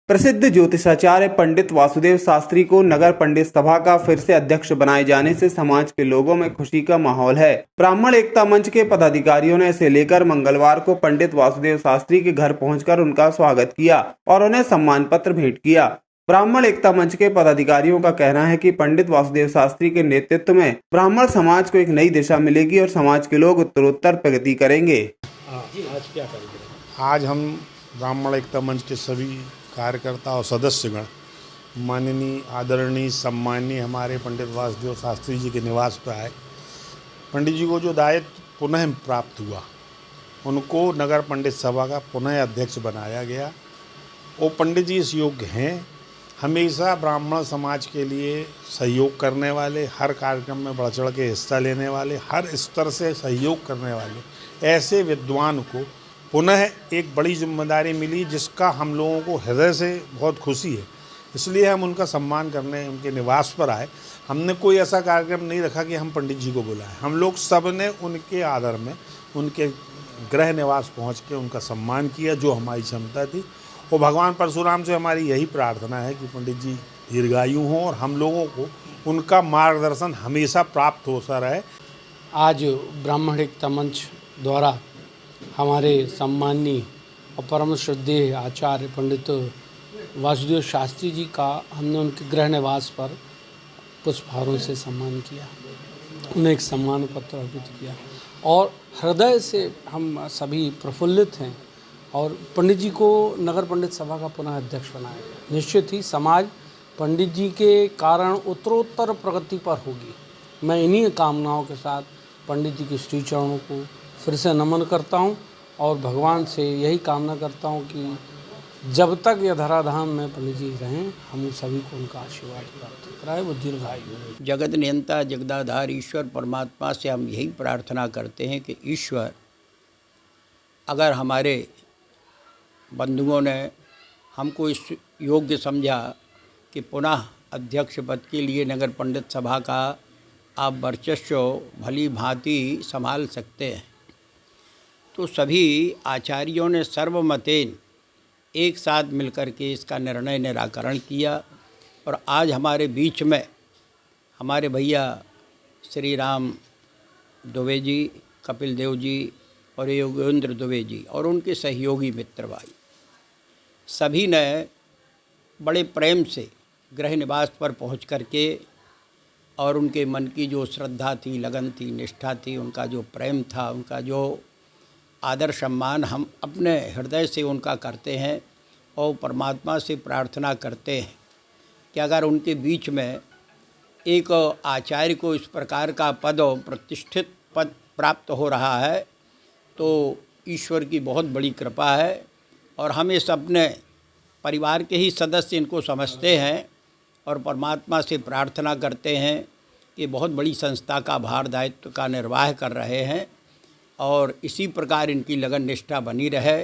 प्रसिद्ध ज्योतिषाचार्य पंडित वासुदेव शास्त्री को नगर पंडित सभा का फिर से अध्यक्ष बनाए जाने से समाज के लोगों में खुशी का माहौल है। ब्राह्मण एकता मंच के पदाधिकारियों ने इसे लेकर मंगलवार को पंडित वासुदेव शास्त्री के घर पहुंचकर उनका स्वागत किया और उन्हें सम्मान पत्र भेंट किया। ब्राह्मण एकता मंच के पदाधिकारियों का कहना है कि पंडित वासुदेव शास्त्री के नेतृत्व में ब्राह्मण समाज को एक नई दिशा मिलेगी और समाज के लोग उत्तरोत्तर प्रगति करेंगे। आज क्या करेंगे? आज हम ब्राह्मण एकता मंच के सभी कार्यकर्ता और सदस्यगण माननीय आदरणीय सम्माननीय हमारे पंडित वासुदेव शास्त्री जी के निवास पर आए। पंडित जी को जो दायित्व पुनः प्राप्त हुआ, उनको नगर पंडित सभा का पुनः अध्यक्ष बनाया गया। वो पंडित जी इस योग्य हैं, हमेशा ब्राह्मण समाज के लिए सहयोग करने वाले, हर कार्यक्रम में बढ़ चढ़ के हिस्सा लेने वाले, हर स्तर से सहयोग करने वाले ऐसे विद्वान को पुनः एक बड़ी जिम्मेदारी मिली, जिसका हम लोगों को हृदय से बहुत खुशी है। इसलिए हम उनका सम्मान करने उनके निवास पर आए। हमने कोई ऐसा कार्यक्रम नहीं रखा कि हम पंडित जी को बुलाएं। हम लोग सब ने उनके आदर में उनके गृह निवास पहुंच के उनका सम्मान किया, जो हमारी क्षमता थी। और भगवान परशुराम से हमारी यही प्रार्थना है कि पंडित जी दीर्घायु हों और हम लोगों को उनका मार्गदर्शन हमेशा प्राप्त होता रहे। आज ब्राह्मण एकता मंच द्वारा हमारे सम्माननीय और परम श्रद्धेय आचार्य पंडित वासुदेव शास्त्री जी का हमने उनके गृह निवास पर पुष्पहारों से सम्मान किया, उन्हें एक सम्मान पत्र अर्पित किया और हृदय से हम सभी प्रफुल्लित हैं। और पंडित जी को नगर पंडित सभा का पुनः अध्यक्ष बनाया गया। निश्चित ही समाज पंडित जी के कारण उत्तरोत्तर प्रगति पर होगी। मैं इन्हीं कामनाओं के साथ पंडित जी के श्री चरणों को फिर से नमन करता हूं और भगवान से यही कामना करता हूं कि जब तक यह धराधाम में पंडित जी रहें, हम सभी को उनका आशीर्वाद प्राप्त कराए, वो दीर्घायु। जगत नियंता जगदाधार ईश्वर परमात्मा से हम यही प्रार्थना करते हैं कि ईश्वर, अगर हमारे बंधुओं ने हमको इस योग्य समझा कि पुनः अध्यक्ष पद के लिए नगर पंडित सभा का आप वर्चस्व भली भांति संभाल सकते हैं, तो सभी आचार्यों ने सर्वमतेन एक साथ मिलकर के इसका निर्णय निराकरण किया। और आज हमारे बीच में हमारे भैया श्री राम दुबे जी, कपिल देव जी और योगेंद्र दुबे जी और उनके सहयोगी मित्र भाई सभी ने बड़े प्रेम से गृह निवास पर पहुंच करके और उनके मन की जो श्रद्धा थी, लगन थी, निष्ठा थी, उनका जो प्रेम था, उनका जो आदर सम्मान हम अपने हृदय से उनका करते हैं और परमात्मा से प्रार्थना करते हैं कि अगर उनके बीच में एक आचार्य को इस प्रकार का पद और प्रतिष्ठित पद प्राप्त हो रहा है, तो ईश्वर की बहुत बड़ी कृपा है। और हम इस अपने परिवार के ही सदस्य इनको समझते हैं और परमात्मा से प्रार्थना करते हैं कि बहुत बड़ी संस्था का भार दायित्व का निर्वाह कर रहे हैं और इसी प्रकार इनकी लगन निष्ठा बनी रहे